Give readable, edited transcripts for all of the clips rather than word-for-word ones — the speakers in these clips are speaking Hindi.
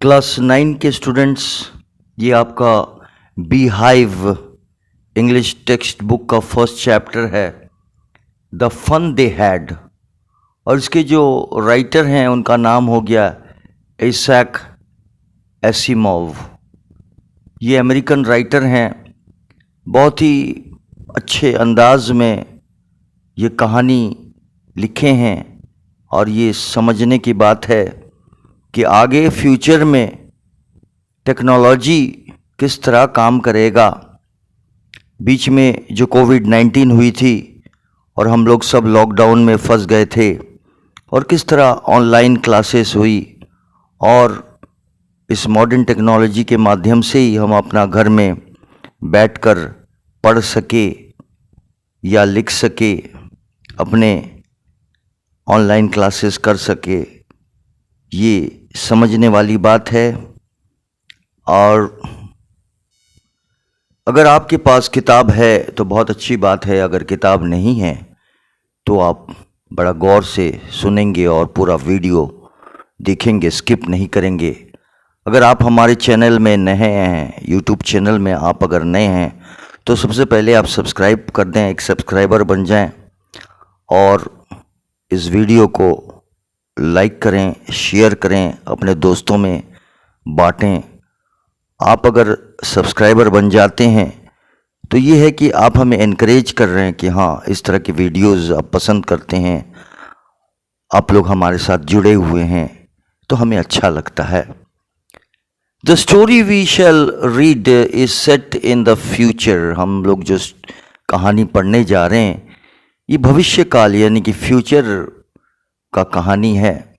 क्लास 9 के स्टूडेंट्स, ये आपका bee hive English text book का फर्स्ट चैप्टर है, द फन दे हैड। और इसके जो राइटर हैं उनका नाम हो गया इसैक एसिमोव। ये अमेरिकन राइटर हैं। बहुत ही अच्छे अंदाज में ये कहानी लिखे हैं और ये समझने की बात है कि आगे फ्यूचर में टेक्नोलॉजी किस तरह काम करेगा। बीच में जो कोविड-19 हुई थी और हम लोग सब लॉकडाउन में फंस गए थे और किस तरह ऑनलाइन क्लासेस हुई और इस मॉडर्न टेक्नोलॉजी के माध्यम से ही हम अपना घर में बैठकर पढ़ सके या लिख सके, अपने ऑनलाइन क्लासेस कर सके, ये समझने वाली बात है। और अगर आपके पास किताब है तो बहुत अच्छी बात है, अगर किताब नहीं है तो आप बड़ा गौर से सुनेंगे और पूरा वीडियो देखेंगे, स्किप नहीं करेंगे। अगर आप हमारे चैनल में नए हैं, यूट्यूब चैनल में आप अगर नए हैं तो सबसे पहले आप सब्सक्राइब कर दें, एक सब्सक्राइबर बन जाएं और इस वीडियो को लाइक करें, शेयर करें, अपने दोस्तों में बांटें। आप अगर सब्सक्राइबर बन जाते हैं तो ये है कि आप हमें इनकरेज कर रहे हैं कि हाँ, इस तरह की वीडियोस आप पसंद करते हैं, आप लोग हमारे साथ जुड़े हुए हैं, तो हमें अच्छा लगता है। The story we shall read is set in the future. हम लोग जो कहानी पढ़ने जा रहे हैं ये भविष्य काल यानी कि फ्यूचर का कहानी है।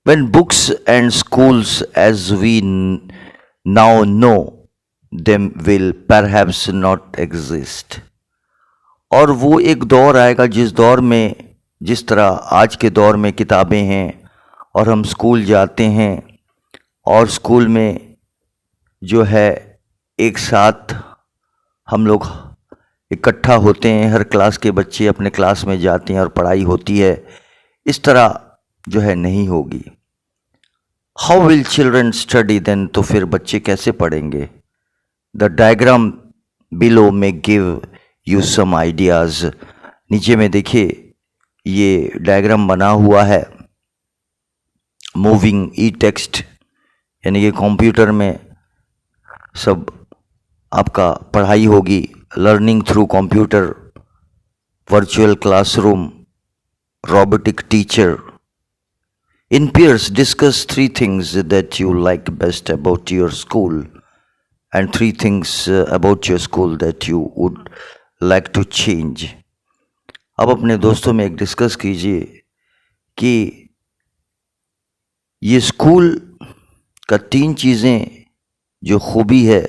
When books and schools as we now know them will perhaps not exist। और वो एक दौर आएगा जिस दौर में, जिस तरह आज के दौर में किताबें हैं और हम स्कूल जाते हैं और स्कूल में जो है एक साथ हम लोग इकट्ठा होते हैं, हर क्लास के बच्चे अपने क्लास में जाते हैं और पढ़ाई होती है, इस तरह जो है नहीं होगी। How will children study then? तो फिर बच्चे कैसे पढ़ेंगे? द डायग्राम बिलो में गिव यू सम आइडियाज़। नीचे में देखिए ये डायग्राम बना हुआ है। मूविंग ई टेक्स्ट यानी कि कंप्यूटर में सब आपका पढ़ाई होगी, learning through computer, virtual classroom, robotic teacher. In peers, discuss 3 things that you like best about your school and 3 things about your school that you would like to change। अब अपने दोस्तों में एक डिस्कस कीजिए कि ये स्कूल का 3 चीज़ें जो खूबी है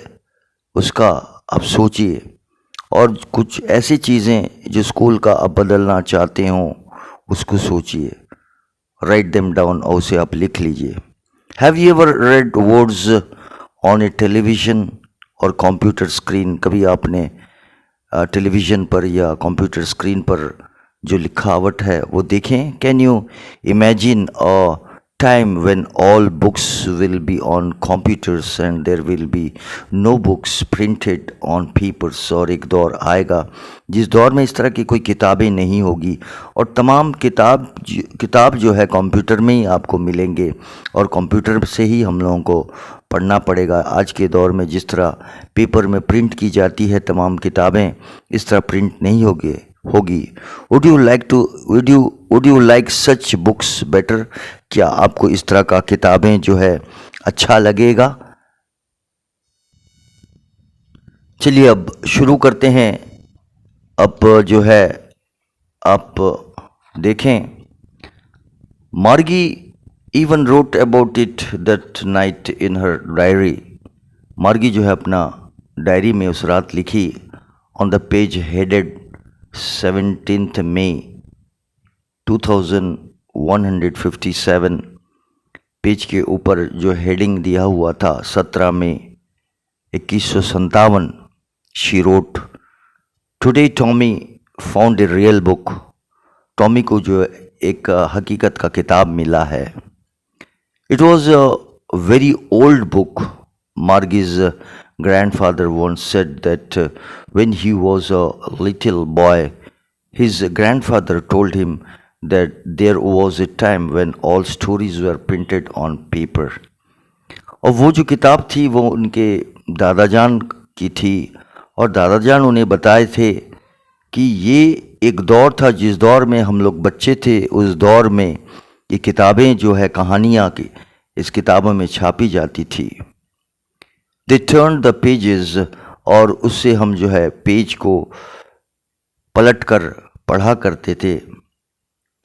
उसका आप सोचिए और कुछ ऐसी चीज़ें जो स्कूल का आप बदलना चाहते हो उसको सोचिए। राइट देम डाउन, और उसे आप लिख लीजिए। Have you ever read words on A television और कंप्यूटर स्क्रीन? कभी आपने टेलीविज़न पर या कंप्यूटर स्क्रीन पर जो लिखावट है वो देखें? Can you imagine a time when all books will be on computers and there will be no books printed on papers? और एक दौर आएगा जिस दौर में इस तरह की कोई किताबें नहीं होगी और तमाम किताब जो है कंप्यूटर में ही आपको मिलेंगे और कंप्यूटर से ही हम लोगों को पढ़ना पड़ेगा। आज के दौर में जिस तरह पेपर में प्रिंट की जाती है तमाम किताबें, इस तरह प्रिंट नहीं होगी। Would you like such books better? क्या आपको इस तरह का किताबें जो है अच्छा लगेगा? चलिए अब शुरू करते हैं। अब जो है आप देखें, Margie even wrote about it that night in her diary. Margie जो है अपना डायरी में उस रात लिखी। On the page headed 17 May 2157, page के ऊपर जो हेडिंग दिया हुआ था 17 मई 2157, she wrote, today Tommy found a real book. Tommy को जो एक हकीकत का किताब मिला है। It was very old book. Margie's grandfather once said that when he was a little boy, his grandfather told him that there was a time when all stories were printed on paper. और वो जो किताब थी वो उनके दादाजान की थी, और दादाजान उन्हें बताए थे कि ये एक दौर था जिस दौर में हम लोग बच्चे थे, उस दौर में ये किताबें जो है कहानियाँ की इस किताबों में छापी जाती थी. दे टर्न द पेजेस, और उससे हम जो है पेज को पलट कर पढ़ा करते थे.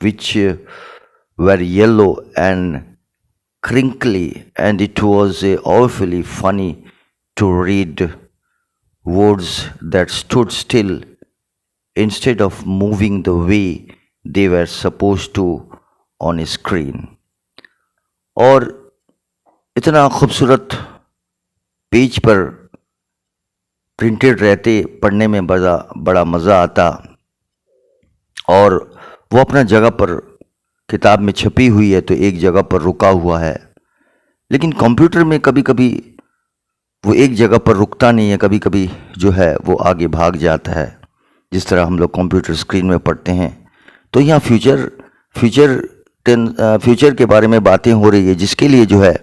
Which were yellow and crinkly, and it was awfully funny to read words that stood still instead of moving the way they were supposed to on a screen. और इतना खूबसूरत पेज पर प्रिंटेड रहते पढ़ने में बड़ा मज़ा आता, और वो अपना जगह पर किताब में छपी हुई है तो एक जगह पर रुका हुआ है. लेकिन कंप्यूटर में कभी कभी वो एक जगह पर रुकता नहीं है, कभी कभी जो है वो आगे भाग जाता है, जिस तरह हम लोग कंप्यूटर स्क्रीन में पढ़ते हैं. तो यहाँ फ्यूचर के बारे में बातें हो रही है, जिसके लिए जो है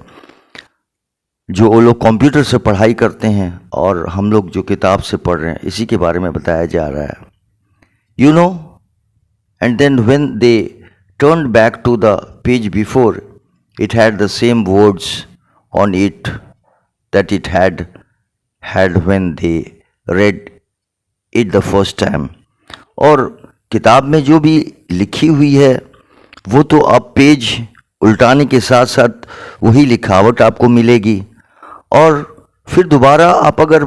जो वो लोग कंप्यूटर से पढ़ाई करते हैं और हम लोग जो किताब से पढ़ रहे हैं, इसी के बारे में बताया जा रहा है. You know, and then when they turned back to the page before, it had the same words on it that it had when they read it the first time. और किताब में जो भी लिखी हुई है वो तो आप पेज उल्टाने के साथ साथ वही लिखावट आपको मिलेगी, और फिर दोबारा आप अगर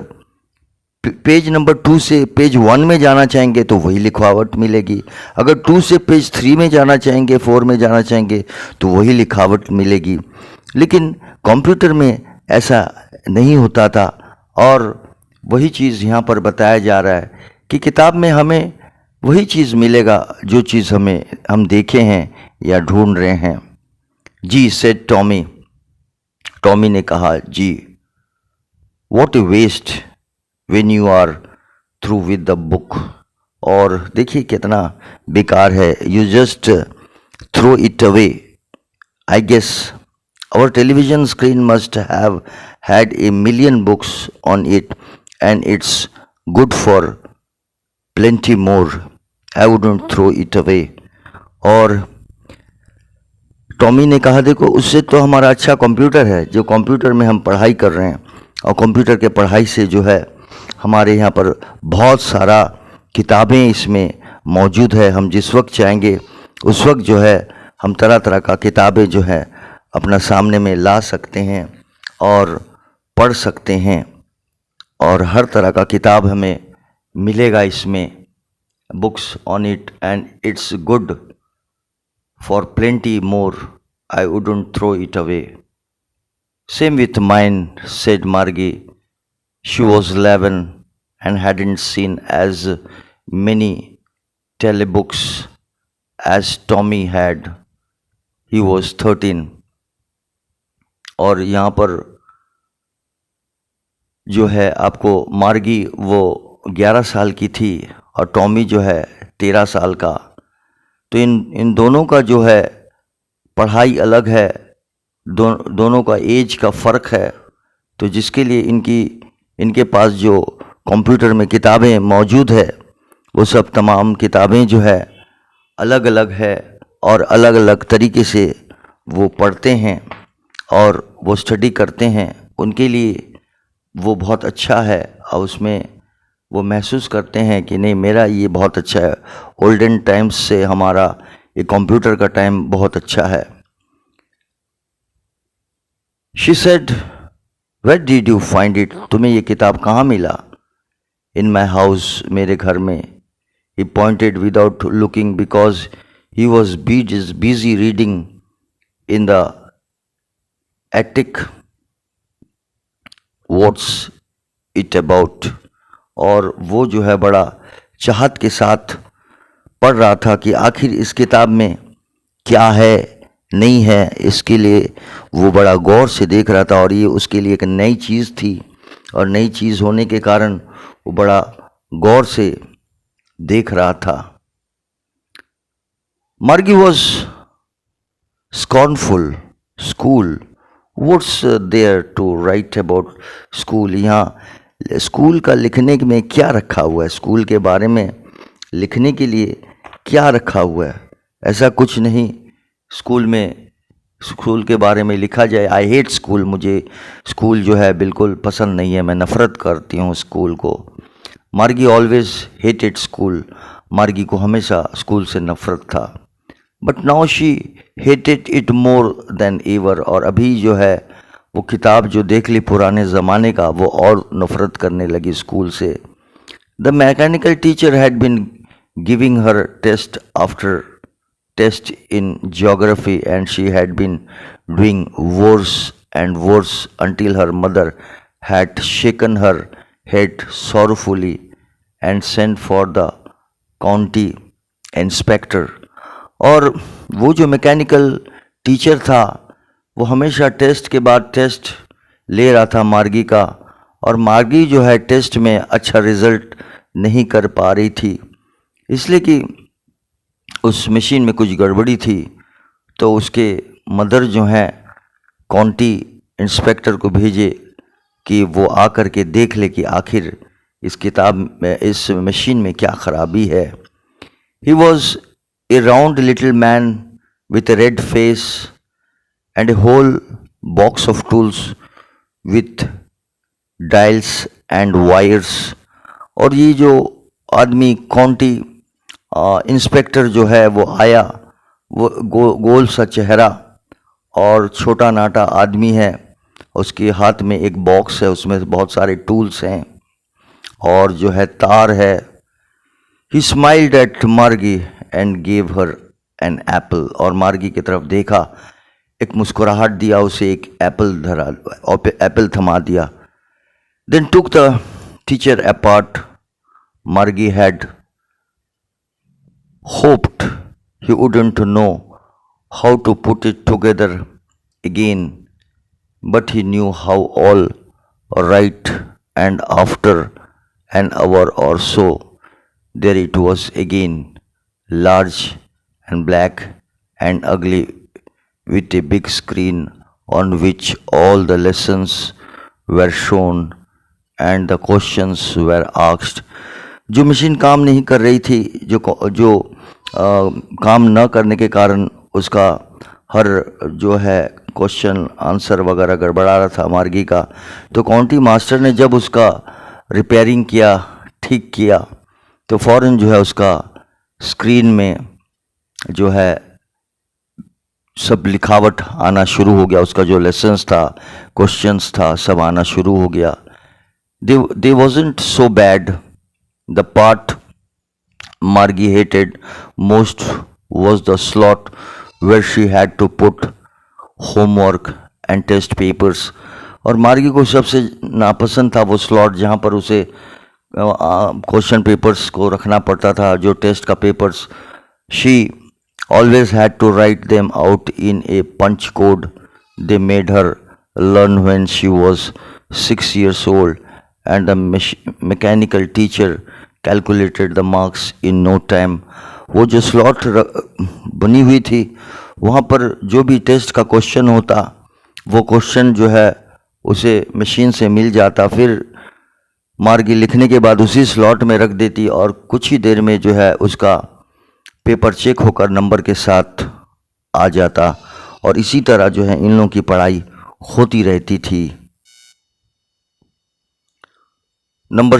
पेज नंबर 2 से पेज 1 में जाना चाहेंगे तो वही लिखावट मिलेगी. अगर 2 से पेज 3 में जाना चाहेंगे, 4 में जाना चाहेंगे तो वही लिखावट मिलेगी. लेकिन कंप्यूटर में ऐसा नहीं होता था, और वही चीज़ यहाँ पर बताया जा रहा है कि किताब में हमें वही चीज़ मिलेगा जो चीज़ हम देखे हैं या ढूंढ रहे हैं. जी सेड टॉमी. टॉमी ने कहा, gee, what a waste when you are through with the book. और देखिए कितना बेकार है, you just throw it away. I guess our television screen must have had a million books on it, and it's good for plenty more. I wouldn't throw it away. और टॉमी ने कहा, देखो उससे तो हमारा अच्छा कंप्यूटर है, जो कंप्यूटर में हम पढ़ाई कर रहे हैं, और कंप्यूटर के पढ़ाई से जो है हमारे यहाँ पर बहुत सारा किताबें इसमें मौजूद है. हम जिस वक्त चाहेंगे उस वक्त जो है हम तरह तरह का किताबें जो है अपना सामने में ला सकते हैं और पढ़ सकते हैं, और हर तरह का किताब हमें मिलेगा इसमें. Books on it and it's good for plenty more. I wouldn't throw it away. Same with mine, said Margie. She was 11 and hadn't seen as many telebooks as Tommy had. He was 13. और यहाँ पर जो है आपको मार्गी वो 11 साल की थी और टॉमी जो है 13 साल का. तो इन दोनों का जो है पढ़ाई अलग है, दोनों का एज का फ़र्क है. तो जिसके लिए इनके पास जो कंप्यूटर में किताबें मौजूद है वो सब तमाम किताबें जो है अलग अलग है, और अलग अलग तरीके से वो पढ़ते हैं और वो स्टडी करते हैं. उनके लिए वो बहुत अच्छा है, और उसमें वो महसूस करते हैं कि नहीं, मेरा ये बहुत अच्छा है. ओल्डन टाइम्स से हमारा ये कंप्यूटर का टाइम बहुत अच्छा है. She said, Where did you find it? तुम्हें ये किताब कहाँ मिला? In my house, मेरे घर में. He pointed without looking because he was busy reading in the attic. What's it about? और वो जो है बड़ा चाहत के साथ पढ़ रहा था कि आखिर इस किताब में क्या है, नहीं है, इसके लिए वो बड़ा गौर से देख रहा था और ये उसके लिए एक नई चीज़ थी और नई चीज़ होने के कारण वो बड़ा गौर से देख रहा था। Margie was scornful. School, what's there to write about school? यहाँ स्कूल का लिखने में क्या रखा हुआ है? स्कूल के बारे में लिखने के लिए क्या रखा हुआ है? ऐसा कुछ नहीं स्कूल के बारे में लिखा जाए। आई हेट स्कूल, मुझे स्कूल जो है बिल्कुल पसंद नहीं है, मैं नफ़रत करती हूँ स्कूल को। मार्गी ऑलवेज हेटेड स्कूल। मार्गी को हमेशा स्कूल से नफ़रत था। But now she hated it more than ever. और अभी जो है वो किताब जो देख ली पुराने ज़माने का, वो और नफ़रत करने लगी स्कूल से। The mechanical teacher had been giving her test after test in geography and she had been doing worse and worse until her mother had shaken her head sorrowfully and sent for the county inspector। और वो जो मैकेनिकल टीचर था वो हमेशा टेस्ट के बाद टेस्ट ले रहा था मार्गी का, और मार्गी जो है टेस्ट में अच्छा रिज़ल्ट नहीं कर पा रही थी, इसलिए कि उस मशीन में कुछ गड़बड़ी थी। तो उसके मदर जो हैं काउंटी इंस्पेक्टर को भेजे कि वो आकर के देख ले कि आखिर इस किताब में, इस मशीन में क्या खराबी है। He was a round little man with a red face and a whole box of tools with dials and wires. और ये जो आदमी काउंटी इंस्पेक्टर जो है वो आया, वो गोल सा चेहरा और छोटा नाटा आदमी है, उसके हाथ में एक बॉक्स है, उसमें बहुत सारे टूल्स हैं और जो है तार है। He smiled at Margie and gave her an apple. और मार्गी की तरफ देखा, एक मुस्कुराहट दिया, उसे एक एप्पल थमा दिया। Then took the teacher apart. Margie had hoped he wouldn't know how to put it together again, but he knew how all right, and after an hour or so, there it was again, large and black and ugly, with a big screen on which all the lessons were shown and the questions were asked। जो मशीन काम नहीं कर रही थी, जो काम न करने के कारण उसका हर जो है क्वेश्चन आंसर वगैरह गड़बड़ा रहा था मार्गी का, तो काउंटी मास्टर ने जब उसका रिपेयरिंग किया, ठीक किया, तो फ़ौरन जो है उसका स्क्रीन में जो है सब लिखावट आना शुरू हो गया, उसका जो लेसन्स था, क्वेश्चंस था, सब आना शुरू हो गया। दे wasn't so bad। The part Margie hated most was the slot where she had to put homework and test papers। और मार्गी को सबसे नापसंद था वो स्लॉट जहाँ पर उसे क्वेश्चन पेपर्स को रखना पड़ता था, जो टेस्ट का papers. She always had to write them out in a punch code they made her learn when she was 6 years old, and the mechanical teacher calculated the marks in no time। वो जो स्लॉट बनी हुई थी वहाँ पर जो भी टेस्ट का क्वेश्चन होता, वो क्वेश्चन जो है उसे मशीन से मिल जाता, फिर मार्गी लिखने के बाद उसी स्लॉट में रख देती और कुछ ही देर में जो है उसका पेपर चेक होकर नंबर के साथ आ जाता। और इसी तरह जो है इन लोगों की पढ़ाई होती रहती थी। नंबर